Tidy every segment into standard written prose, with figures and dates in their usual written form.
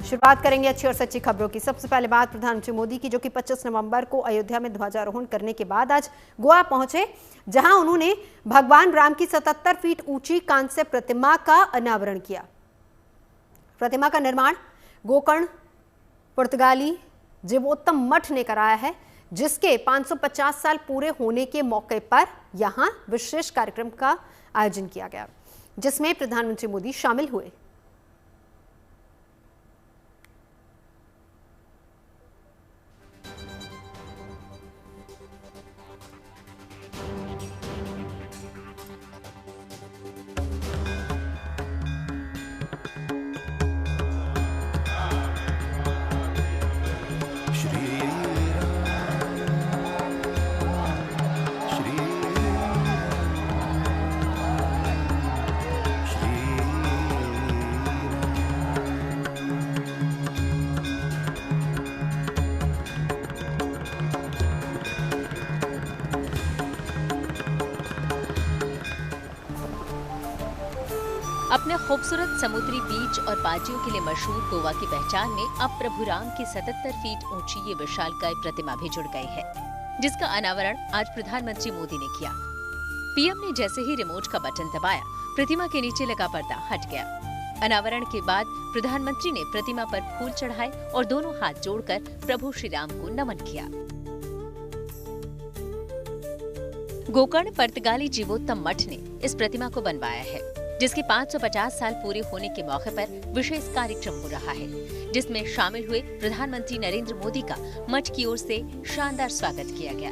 शुरुआत करेंगे अच्छी और सच्ची खबरों की। सबसे पहले बात प्रधानमंत्री मोदी की, जो कि 25 नवंबर को अयोध्या में ध्वजारोहण करने के बाद आज गोवा पहुंचे, जहां उन्होंने भगवान राम की 77 फीट ऊंची कांस्य प्रतिमा का अनावरण किया। प्रतिमा का निर्माण गोकर्ण पुर्तगाली जीवोत्तम मठ ने कराया है, जिसके 550 साल पूरे होने के मौके पर यहां विशेष कार्यक्रम का आयोजन किया गया, जिसमें प्रधानमंत्री मोदी शामिल हुए। अपने खूबसूरत समुद्री बीच और पार्टियों के लिए मशहूर गोवा की पहचान में अब प्रभु राम की 77 फीट ऊंची ये विशालकाय प्रतिमा भी जुड़ गई है, जिसका अनावरण आज प्रधानमंत्री मोदी ने किया। पीएम ने जैसे ही रिमोट का बटन दबाया, प्रतिमा के नीचे लगा पर्दा हट गया। अनावरण के बाद प्रधानमंत्री ने प्रतिमा पर फूल चढ़ाए और दोनों हाथ जोड़कर प्रभु श्री राम को नमन किया। गोकर्ण पुर्तगाली जीवोत्तम मठ ने इस प्रतिमा को बनवाया है, जिसके 550 साल पूरे होने के मौके पर विशेष कार्यक्रम हो रहा है, जिसमें शामिल हुए प्रधानमंत्री नरेंद्र मोदी का मठ की ओर से शानदार स्वागत किया गया।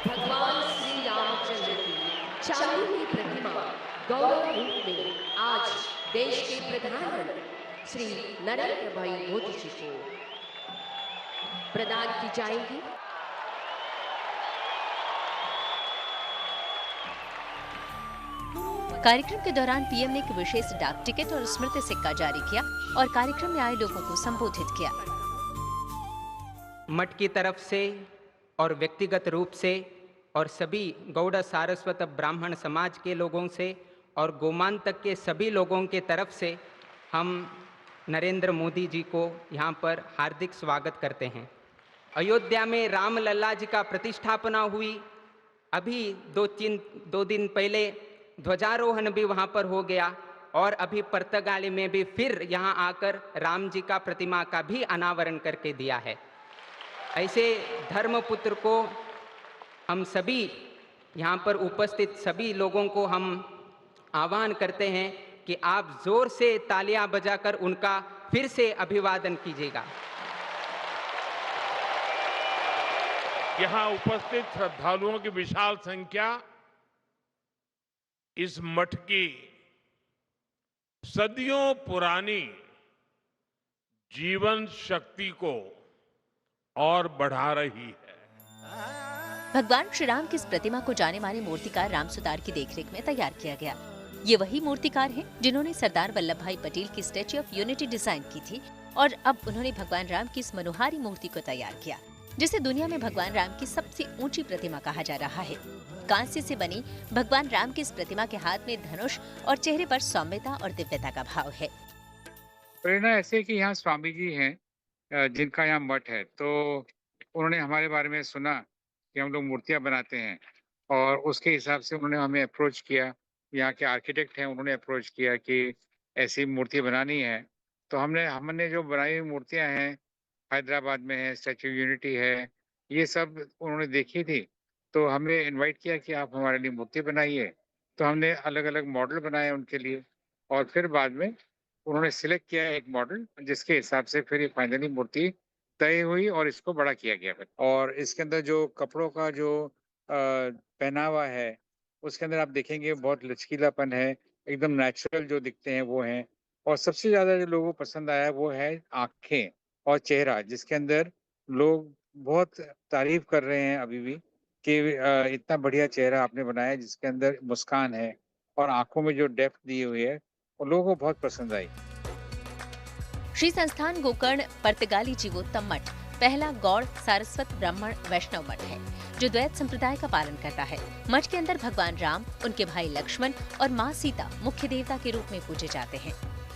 भगवान श्री रामचंद्र की चांदी की प्रतिमा गौरव रूप में आज देश के प्रधानमंत्री श्री नरेंद्र भाई मोदी जी को प्रदान की जाएगी। कार्यक्रम के दौरान पीएम ने एक विशेष डाक टिकट और स्मृति सिक्का जारी किया और कार्यक्रम में आए लोगों को संबोधित किया। मठ की तरफ से और व्यक्तिगत रूप से और सभी गौड़ सारस्वत ब्राह्मण समाज के लोगों से और गोमांतक के सभी लोगों के तरफ से हम नरेंद्र मोदी जी को यहाँ पर हार्दिक स्वागत करते हैं। अयोध्या में रामलला जी का प्रतिष्ठापना हुई, अभी दो दिन पहले ध्वजारोहण भी वहाँ पर हो गया और अभी पुर्तगाली में भी फिर यहाँ आकर राम जी का प्रतिमा का भी अनावरण करके दिया है। ऐसे धर्मपुत्र को हम सभी यहाँ पर उपस्थित सभी लोगों को हम आह्वान करते हैं कि आप जोर से तालियां बजाकर उनका फिर से अभिवादन कीजिएगा। यहाँ उपस्थित श्रद्धालुओं की विशाल संख्या इस मठ की सदियों पुरानी जीवन शक्ति को और बढ़ा रही है। भगवान श्री राम की इस प्रतिमा को जाने माने मूर्तिकार राम सुतार की देखरेख में तैयार किया गया। ये वही मूर्तिकार हैं जिन्होंने सरदार वल्लभ भाई पटेल की स्टैच्यू ऑफ यूनिटी डिजाइन की थी और अब उन्होंने भगवान राम की इस मनोहारी मूर्ति को तैयार किया, जिसे दुनिया में भगवान राम की सबसे ऊंची प्रतिमा कहा जा रहा है। कांस्य से बनी भगवान राम की इस प्रतिमा के हाथ में धनुष और चेहरे पर सौम्यता और दिव्यता का भाव है। प्रेरणा ऐसे कि यहाँ स्वामी जी हैं जिनका यहाँ मठ है, तो उन्होंने हमारे बारे में सुना कि हम लोग मूर्तियाँ बनाते हैं और उसके हिसाब से उन्होंने हमें अप्रोच किया। यहाँ के आर्किटेक्ट हैं, उन्होंने अप्रोच किया कि ऐसी मूर्ति बनानी है। तो हमने जो बनाई हुई मूर्तियाँ हैं, हैदराबाद में है, स्टैच्यू यूनिटी है, ये सब उन्होंने देखी थी, तो हमें इनवाइट किया कि आप हमारे लिए मूर्ति बनाइए। तो हमने अलग अलग मॉडल बनाए उनके लिए और फिर बाद में उन्होंने सिलेक्ट किया एक मॉडल, जिसके हिसाब से फिर ये फाइनली मूर्ति तय हुई और इसको बड़ा किया गया। और इसके अंदर जो कपड़ों का जो पहनावा है, उसके अंदर आप देखेंगे बहुत लचकीलापन है, एकदम नेचुरल जो दिखते हैं वो हैं। और सबसे ज़्यादा जो लोगों को पसंद आया वो है आँखें और चेहरा, जिसके अंदर लोग बहुत तारीफ कर रहे हैं अभी भी कि इतना बढ़िया चेहरा आपने बनाया जिसके अंदर मुस्कान है और आंखों में जो डेप्थ दी हुई है वो लोगों को बहुत पसंद आई। श्री संस्थान गोकर्ण पुर्तगाली जीवोत्तम मठ पहला गौड़ सारस्वत ब्राह्मण वैष्णव मठ है, जो द्वैत संप्रदाय का पालन करता है। मठ के अंदर भगवान राम, उनके भाई लक्ष्मण और माँ सीता मुख्य देवता के रूप में पूजे जाते हैं।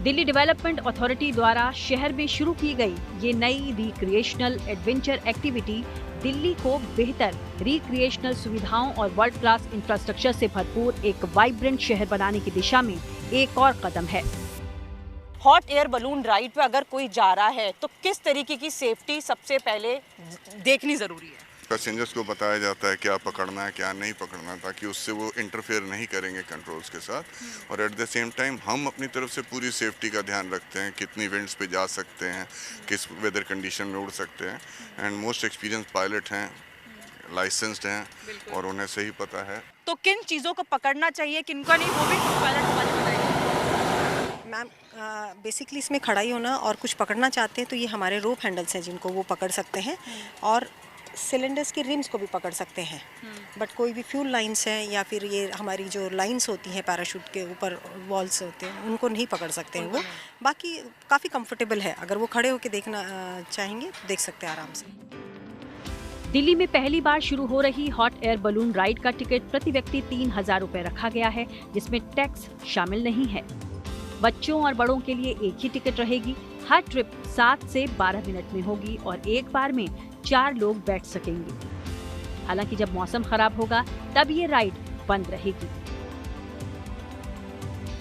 दिल्ली डेवलपमेंट अथॉरिटी द्वारा शहर में शुरू की गई ये नई रिक्रिएशनल एडवेंचर एक्टिविटी दिल्ली को बेहतर रिक्रिएशनल सुविधाओं और वर्ल्ड क्लास इंफ्रास्ट्रक्चर से भरपूर एक वाइब्रेंट शहर बनाने की दिशा में एक और कदम है। हॉट एयर बलून राइड पे अगर कोई जा रहा है तो किस तरीके की सेफ्टी सबसे पहले देखनी जरूरी है? पैसेंजर्स को बताया जाता है क्या पकड़ना है क्या नहीं पकड़ना, ताकि उससे वो इंटरफेयर नहीं करेंगे कंट्रोल्स के साथ। और एट द सेम टाइम हम अपनी तरफ से पूरी सेफ्टी का ध्यान रखते हैं, कितनी विंड्स पे जा सकते हैं, किस वेदर कंडीशन में उड़ सकते हैं। एंड मोस्ट एक्सपीरियंस पायलट हैं, लाइसेंस्ड हैं और उन्हें सही पता है। तो किन चीज़ों को पकड़ना चाहिए, किनका नहीं, वो भी पायलट हमारे बताएंगे। मैम बेसिकली इसमें खड़ाई होना और कुछ पकड़ना चाहते हैं तो ये हमारे रोप हैंडल्स हैं जिनको वो पकड़ सकते हैं, और सिलेंडर्स के रिम्स को भी पकड़ सकते हैं। बट कोई भी फ्यूल लाइंस हैं या फिर ये हमारी जो लाइंस होती हैं पैराशूट के ऊपर वॉल्स होते हैं, उनको नहीं पकड़ सकते हैं वो। बाकी काफ़ी कंफर्टेबल है, अगर वो खड़े होकर देखना चाहेंगे तो देख सकते हैं आराम से। दिल्ली में पहली बार शुरू हो रही हॉट एयर बलून राइड का टिकट प्रति व्यक्ति 3000 रुपए रखा गया है, जिसमें टैक्स शामिल नहीं है। बच्चों और बड़ों के लिए एक ही टिकट रहेगी। हर ट्रिप 7 से 12 मिनट में होगी और एक बार में 4 लोग बैठ सकेंगे। हालांकि जब मौसम खराब होगा तब ये राइड बंद रहेगी।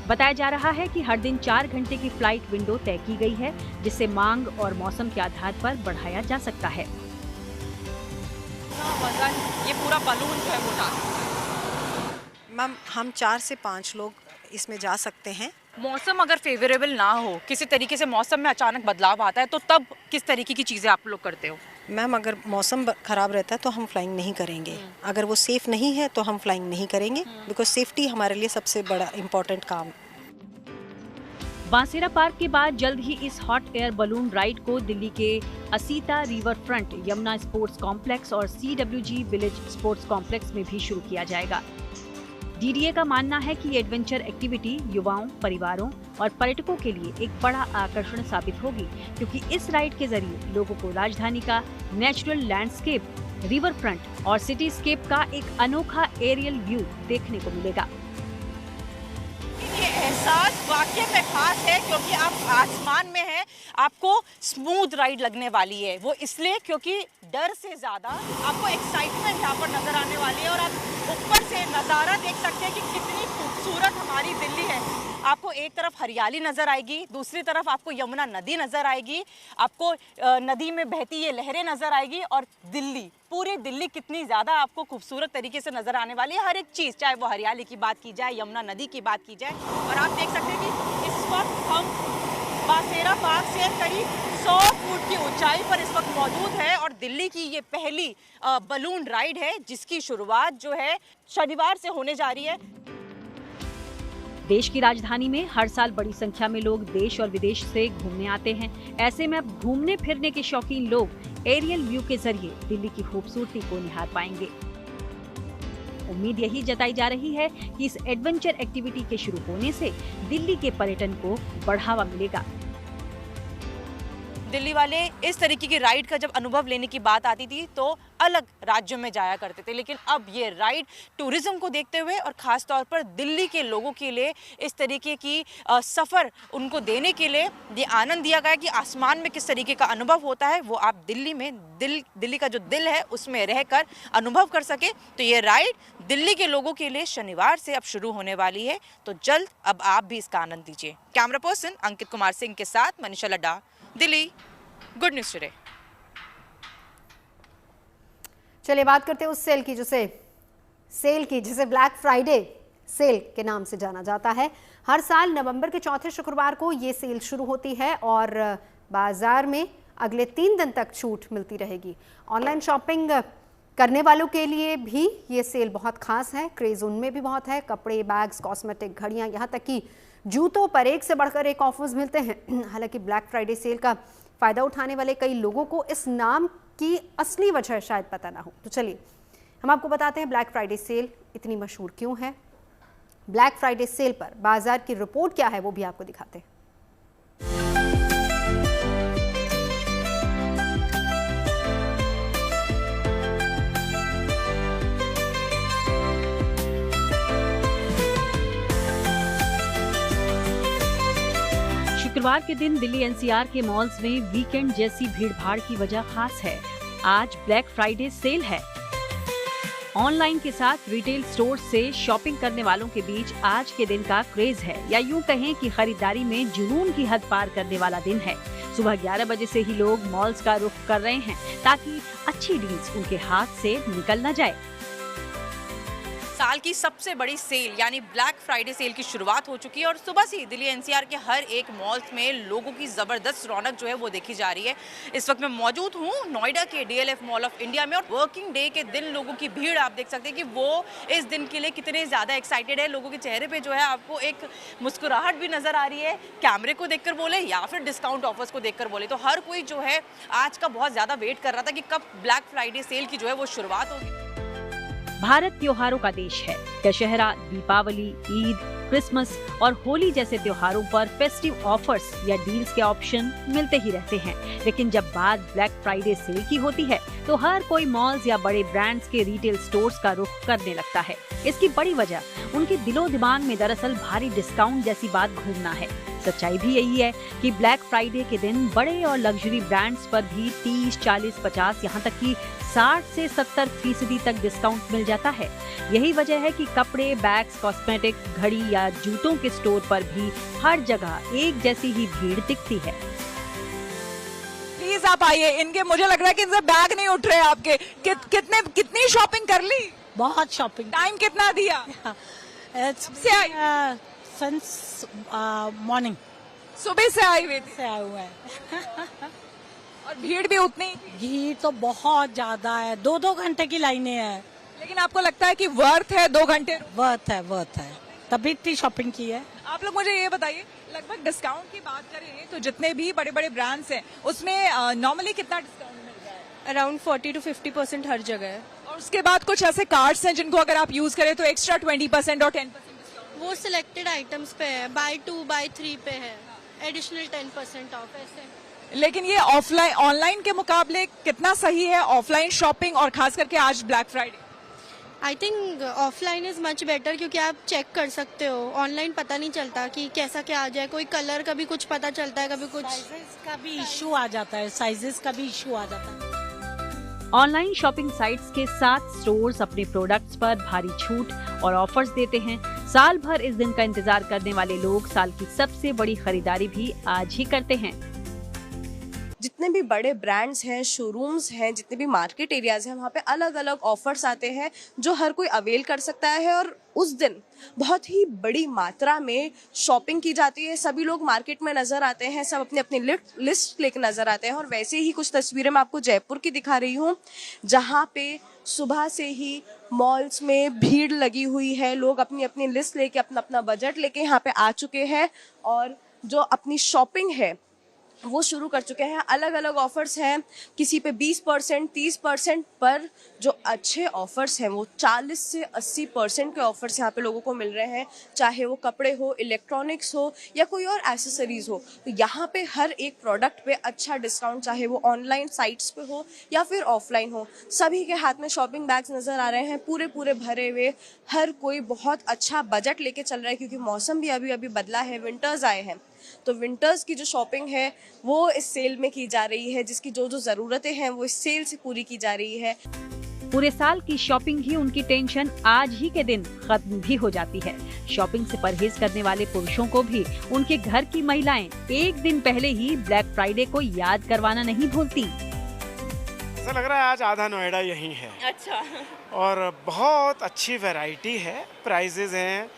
बताया जा रहा है कि हर दिन 4 घंटे की फ्लाइट विंडो तय की गई है, जिसे मांग और मौसम के आधार पर बढ़ाया जा सकता है। ये पूरा बलून जो है वो मैम हम 4 से 5 लोग इसमें जा सकते हैं। मौसम अगर फेवरेबल ना हो, किसी तरीके से मौसम में अचानक बदलाव आता है, तो तब किस तरीके की चीज़ें आप लोग करते हो? मैम अगर मौसम खराब रहता है तो हम फ्लाइंग नहीं करेंगे। अगर वो सेफ नहीं है तो हम फ्लाइंग नहीं करेंगे, बिकॉज सेफ्टी हमारे लिए सबसे बड़ा इम्पोर्टेंट काम है। बांसेरा पार्क के बाद जल्द ही इस हॉट एयर बलून राइड को दिल्ली के Asitha river front, Yamuna sports complex और CWG विलेज स्पोर्ट्स कॉम्प्लेक्स में भी शुरू किया जाएगा। DDA का मानना है कि ये एडवेंचर एक्टिविटी युवाओं, परिवारों और पर्यटकों के लिए एक बड़ा आकर्षण साबित होगी, क्योंकि इस राइड के जरिए लोगों को राजधानी का नेचुरल लैंडस्केप, रिवर फ्रंट और सिटी स्केप का एक अनोखा एरियल व्यू देखने को मिलेगा। ये एहसास वाकई में खास है, क्योंकि आप आसमान में हैं, आपको स्मूथ राइड लगने वाली है। वो इसलिए क्योंकि डर से ज़्यादा आपको एक्साइटमेंट यहाँ पर नज़र आने वाली है, और आप ऊपर से नज़ारा देख सकते हैं कि कितनी खूबसूरत हमारी दिल्ली है। आपको एक तरफ हरियाली नज़र आएगी, दूसरी तरफ आपको यमुना नदी नज़र आएगी, आपको नदी में बहती ये लहरें नज़र आएगी, और दिल्ली, पूरी दिल्ली कितनी ज़्यादा आपको खूबसूरत तरीके से नज़र आने वाली है। हर एक चीज़, चाहे वो हरियाली की बात की जाए, यमुना नदी की बात की जाए। और आप देख सकते हैं कि इस वक्त हम बांसेरा पार्क से करीब 100 फुट की ऊंचाई पर इस वक्त मौजूद है, और दिल्ली की ये पहली बलून राइड है, जिसकी शुरुआत जो है शनिवार से होने जा रही है। देश की राजधानी में हर साल बड़ी संख्या में लोग देश और विदेश से घूमने आते हैं। ऐसे में अब घूमने फिरने के शौकीन लोग एरियल व्यू के जरिए दिल्ली की खूबसूरती को निहार पाएंगे। उम्मीद यही जताई जा रही है कि इस एडवेंचर एक्टिविटी के शुरू होने से दिल्ली के पर्यटन को बढ़ावा मिलेगा। दिल्ली वाले इस तरीके की राइड का जब अनुभव लेने की बात आती थी तो अलग राज्यों में जाया करते थे, लेकिन अब ये राइड टूरिज्म को देखते हुए और ख़ास तौर पर दिल्ली के लोगों के लिए इस तरीके की सफ़र उनको देने के लिए ये आनंद दिया गया कि आसमान में किस तरीके का अनुभव होता है वो आप दिल्ली में दिल्ली का जो दिल है उसमें रहकर अनुभव कर सके। तो ये राइड दिल्ली के लोगों के लिए शनिवार से अब शुरू होने वाली है, तो जल्द अब आप भी इसका आनंद लीजिए। कैमरा पर्सन अंकित कुमार सिंह के साथ Manisha Ladda, Delhi, good news today. चलिए बात करते हैं उस सेल की जिसे ब्लैक फ्राइडे सेल के नाम से जाना जाता है। हर साल नवंबर के चौथे शुक्रवार को ये सेल शुरू होती है और बाजार में अगले 3 दिन तक छूट मिलती रहेगी। ऑनलाइन शॉपिंग करने वालों के लिए भी ये सेल बहुत खास है, क्रेज उनमें भी बहुत है। कपड़े, बैग्स, कॉस्मेटिक, घड़ियां, यहाँ तक कि जूतों पर एक से बढ़कर एक ऑफर्स मिलते हैं। हालांकि ब्लैक फ्राइडे सेल का फायदा उठाने वाले कई लोगों को इस नाम की असली वजह शायद पता ना हो। तो चलिए हम आपको बताते हैं ब्लैक फ्राइडे सेल इतनी मशहूर क्यों है। ब्लैक फ्राइडे सेल पर बाजार की रिपोर्ट क्या है वो भी आपको दिखाते हैं। शुक्रवार के दिन दिल्ली एनसीआर के मॉल्स में वीकेंड जैसी भीड़भाड़ की वजह खास है। आज ब्लैक फ्राइडे सेल है। ऑनलाइन के साथ रिटेल स्टोर से शॉपिंग करने वालों के बीच आज के दिन का क्रेज है, या यूं कहें कि खरीदारी में जुनून की हद पार करने वाला दिन है। सुबह 11 बजे से ही लोग मॉल्स का रुख कर रहे हैं ताकि अच्छी डील्स उनके हाथ से निकल न जाए। साल की सबसे बड़ी सेल यानी ब्लैक फ्राइडे सेल की शुरुआत हो चुकी है और सुबह से दिल्ली एनसीआर के हर एक मॉल्स में लोगों की जबरदस्त रौनक जो है वो देखी जा रही है। इस वक्त मैं मौजूद हूँ नोएडा के डीएलएफ मॉल ऑफ इंडिया में और वर्किंग डे के दिन लोगों की भीड़ आप देख सकते हैं कि वो इस दिन के लिए कितने ज्यादा एक्साइटेड है। लोगों के चेहरे पे जो है आपको एक मुस्कुराहट भी नजर आ रही है, कैमरे को देखकर बोले या फिर डिस्काउंट ऑफर्स को देखकर बोले। तो हर कोई जो है आज का बहुत ज्यादा वेट कर रहा था कि कब ब्लैक फ्राइडे सेल की जो है वो शुरुआत होगी। भारत त्योहारों का देश है। दशहरा, दीपावली, ईद, क्रिसमस और होली जैसे त्योहारों पर फेस्टिव ऑफर्स या डील्स के ऑप्शन मिलते ही रहते हैं, लेकिन जब बात ब्लैक फ्राइडे सेल की होती है तो हर कोई मॉल्स या बड़े ब्रांड्स के रिटेल स्टोर्स का रुख करने लगता है। इसकी बड़ी वजह उनके दिलो दिमाग में दरअसल भारी डिस्काउंट जैसी बात घूमना है। सच्चाई भी यही है कि ब्लैक फ्राइडे के दिन बड़े और लग्जरी ब्रांड्स पर भी 30, 40, 50 यहाँ तक कि 60 से 70% तक डिस्काउंट मिल जाता है। यही वजह है कि कपड़े, बैग्स, कॉस्मेटिक, घड़ी या जूतों के स्टोर पर भी हर जगह एक जैसी ही भीड़ दिखती है। प्लीज आप आइए, इनके मुझे लग रहा है कि इनसे बैग नहीं उठ रहे आपके। कितनी शॉपिंग कर ली? बहुत शॉपिंग। टाइम कितना दिया? सिंस मॉर्निंग, सुबह से आई हुई से आए हुए हैं। और भीड़ भी उतनी? भीड़ तो बहुत ज्यादा है, 2-2 घंटे की लाइनें हैं। लेकिन आपको लगता है कि वर्थ है 2 घंटे? वर्थ है, तभी इतनी शॉपिंग की है। आप लोग मुझे ये बताइए, लगभग डिस्काउंट की बात करें तो जितने भी बड़े बड़े ब्रांड्स हैं उसमें नॉर्मली कितना डिस्काउंट मिल रहा है? अराउंड 40 to 50% हर जगह है। और उसके बाद कुछ ऐसे कार्ड्स हैं जिनको अगर आप यूज करें तो एक्स्ट्रा 20% और 10%? वो सिलेक्टेड आइटम्स पे है, बाय 2 बाय 3 पे है, एडिशनल 10% ऑफ ऐसे। लेकिन ये ऑफलाइन ऑनलाइन के मुकाबले कितना सही है ऑफलाइन शॉपिंग और खास करके आज black Friday? I think offline is much better क्योंकि आप चेक कर सकते हो। ऑनलाइन पता नहीं चलता कि कैसा क्या आ जाए, कोई कलर का भी कुछ पता चलता है, कभी कुछ साइजेस का भी इशू आ जाता है। ऑनलाइन शॉपिंग साइट्स के साथ स्टोर्स अपने प्रोडक्ट्स पर भारी छूट और ऑफर्स देते हैं। साल भर इस दिन का इंतजार करने वाले लोग साल की सबसे बड़ी खरीदारी भी आज ही करते हैं। जितने भी बड़े ब्रांड्स हैं, शोरूम्स हैं, जितने भी मार्केट एरियाज हैं, वहाँ पे अलग अलग ऑफर्स आते हैं जो हर कोई अवेल कर सकता है और उस दिन बहुत ही बड़ी मात्रा में शॉपिंग की जाती है। सभी लोग मार्केट में नजर आते हैं, सब अपनी अपनी लिस्ट लेकर नजर आते हैं। और वैसे ही कुछ तस्वीरें मैं आपको जयपुर की दिखा रही हूँ जहाँ पे सुबह से ही मॉल्स में भीड़ लगी हुई है। लोग अपनी अपनी लिस्ट लेके अपना अपना बजट लेके यहाँ पे आ चुके हैं और जो अपनी शॉपिंग है वो शुरू कर चुके हैं। अलग अलग ऑफर्स हैं, किसी पे 20%, 30% पर जो अच्छे ऑफर्स हैं वो 40 से 80% के ऑफर्स यहाँ पे लोगों को मिल रहे हैं, चाहे वो कपड़े हो, इलेक्ट्रॉनिक्स हो या कोई और एसेसरीज हो। तो यहाँ पे हर एक प्रोडक्ट पे अच्छा डिस्काउंट, चाहे वो ऑनलाइन साइट्स पे हो या फिर ऑफलाइन हो। सभी के हाथ में शॉपिंग बैग्स नजर आ रहे हैं, पूरे पूरे भरे हुए। हर कोई बहुत अच्छा बजट लेके चल रहा है क्योंकि मौसम भी अभी अभी बदला है, विंटर्स आए हैं। तो विंटर्स की जो शॉपिंग है वो इस सेल में की जा रही है, जिसकी जो जो जरूरतें हैं वो इस सेल से पूरी की जा रही है। पूरे साल की शॉपिंग ही उनकी टेंशन आज ही के दिन खत्म भी हो जाती है। शॉपिंग से परहेज करने वाले पुरुषों को भी उनके घर की महिलाएं एक दिन पहले ही ब्लैक फ्राइडे को याद करवाना नहीं भूलती। ऐसा लग रहा है आज आधा नोएडा यही है। अच्छा। और बहुत अच्छी वैरायटी है, प्राइजेज हैं,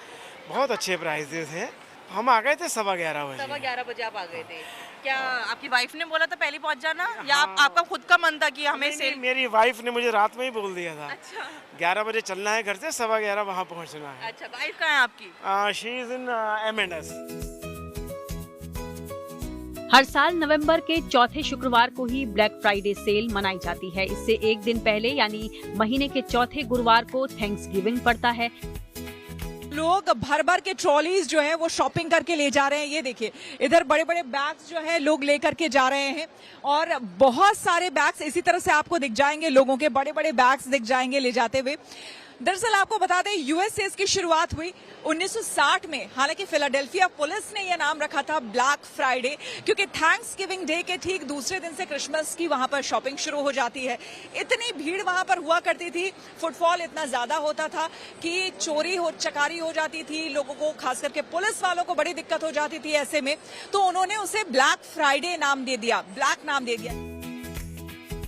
बहुत अच्छे प्राइजेज हैं। हम आ गए थे 11:15 बजे। 11:15 बजे आप आ गए थे? क्या आपकी वाइफ ने बोला था पहले पहुंच जाना या आपका खुद का मन था कि हमें सेल? मेरी वाइफ ने मुझे रात में ही बोल दिया था। अच्छा। 11 बजे चलना है घर से, 11:15 वहाँ पहुँचना है। अच्छा, वाइफ कहाँ है आपकी? She is in M&S। हर साल नवंबर के चौथे शुक्रवार को ही ब्लैक फ्राइडे सेल मनाई जाती है। इससे एक दिन पहले यानी महीने के चौथे गुरुवार को थैंक्सगिविंग पड़ता है। लोग भर भर के ट्रॉलीज जो है वो शॉपिंग करके ले जा रहे हैं। ये देखिए इधर बड़े बड़े बैग्स जो है लोग लेकर के जा रहे हैं और बहुत सारे बैग्स इसी तरह से आपको दिख जाएंगे, लोगों के बड़े बड़े बैग्स दिख जाएंगे ले जाते हुए। दरअसल आपको बता दें यूएस से इसकी शुरुआत हुई 1960 में। हालांकि फिलाडेल्फिया पुलिस ने यह नाम रखा था ब्लैक फ्राइडे, क्योंकि थैंक्स गिविंग डे के ठीक दूसरे दिन से क्रिसमस की वहां पर शॉपिंग शुरू हो जाती है। इतनी भीड़ वहां पर हुआ करती थी, फुटफॉल इतना ज्यादा होता था कि चोरी हो चकारी हो जाती थी, लोगों को खास करके पुलिस वालों को बड़ी दिक्कत हो जाती थी ऐसे में, तो उन्होंने उसे ब्लैक फ्राइडे नाम दे दिया, ब्लैक नाम दे दिया।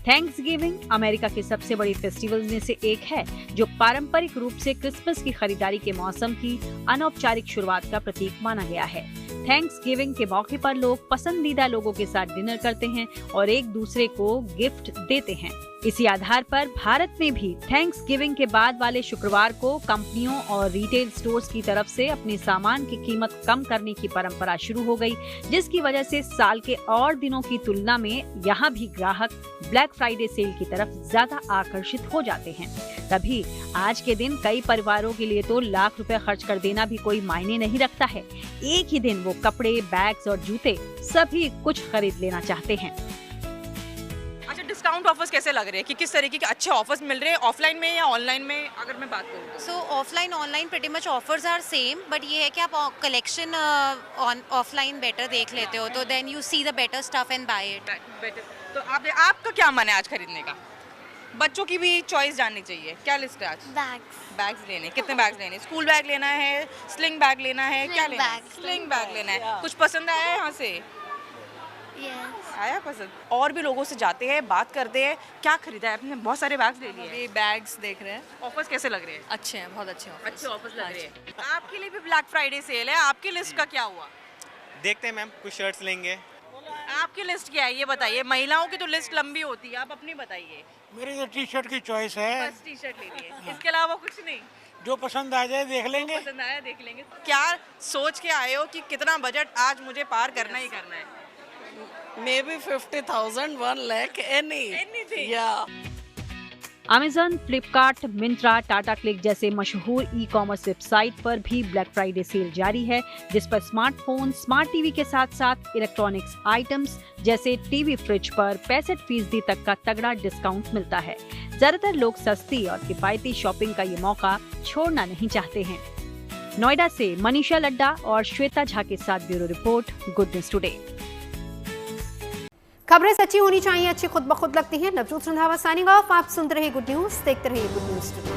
थैंक्सगिविंग अमेरिका के सबसे बड़ी फेस्टिवल में से एक है, जो पारंपरिक रूप से क्रिसमस की खरीदारी के मौसम की अनौपचारिक शुरुआत का प्रतीक माना गया है। थैंक्सगिविंग के मौके पर लोग पसंदीदा लोगों के साथ डिनर करते हैं और एक दूसरे को गिफ्ट देते हैं। इसी आधार पर भारत में भी थैंक्सगिविंग के बाद वाले शुक्रवार को कंपनियों और रिटेल स्टोर्स की तरफ से अपने सामान की कीमत कम करने की परंपरा शुरू हो गई, जिसकी वजह से साल के और दिनों की तुलना में यहाँ भी ग्राहक ब्लैक फ्राइडे सेल की तरफ ज्यादा आकर्षित हो जाते हैं। तभी आज के दिन कई परिवारों के लिए तो लाख रुपए खर्च कर देना भी कोई मायने नहीं रखता है। एक ही दिन वो कपड़े, बैग्स और जूते सभी कुछ खरीद लेना चाहते हैं। अच्छा, डिस्काउंट ऑफर्स कैसे लग रहे हैं कि किस तरीके के अच्छे ऑफर्स मिल रहे हैं ऑफलाइन में या ऑनलाइन में, अगर मैं बात करूँ? So offline online pretty much offers are same, but ये है कि आप कलेक्शन ऑफलाइन बेटर देख लेते हो, तो then you see the better stuff and buy it better. तो आपका क्या मन है आज खरीदने का? बच्चों की भी चॉइस जाननी चाहिए, क्या लिस्ट है आज? बैग्स लेने, कितने बैग्स लेने? स्कूल बैग लेना है, स्लिंग बैग लेना है, क्या लेना है? स्लिंग बैग लेना है। कुछ पसंद आया है यहाँ से? आया पसंद? और भी लोगों से जाते हैं, बात करते हैं, क्या खरीदा है आपने? बहुत सारे बैग्स ले लिए हैं। बैग्स देख रहे हैं। ऑफर्स कैसे लग रहे हैं? अच्छे हैं, बहुत अच्छे ऑफर्स लग रहे हैं। आपके लिए भी ब्लैक फ्राइडे सेल है, आपकी लिस्ट का क्या हुआ? देखते हैं मैम, कुछ शर्ट्स लेंगे। आपकी लिस्ट क्या है ये बताइए। महिलाओं की तो लिस्ट लंबी होती है, आप अपनी बताइए। मेरी तो टी शर्ट की चॉइस है। बस टी शर्ट ले लिए, इसके अलावा कुछ नहीं? जो पसंद आ जाए देख लेंगे। पसंद आया देख लेंगे। क्या सोच के आए हो कि कितना बजट आज मुझे पार करना ही करना है? Maybe 50,000, 1 lakh, anything. Yeah. Amazon, Flipkart, Myntra, Tata click जैसे मशहूर ई कॉमर्स वेबसाइट पर भी ब्लैक फ्राइडे सेल जारी है, जिस पर स्मार्टफोन, स्मार्ट टीवी के साथ साथ इलेक्ट्रॉनिक्स आइटम्स जैसे टीवी, फ्रिज पर 65% तक का तगड़ा डिस्काउंट मिलता है। ज्यादातर लोग सस्ती और किफायती शॉपिंग का ये मौका छोड़ना नहीं चाहते हैं। नोएडा से मनीषा लड्डा और श्वेता झा के साथ bureau report, good news today. खबरें सच्ची होनी चाहिए, अच्छी खुद ब खुद लगती हैं। Navjot Randhawa signing off. आप सुनते रहिए गुड न्यूज, देखते रहिए गुड न्यूज टुडे।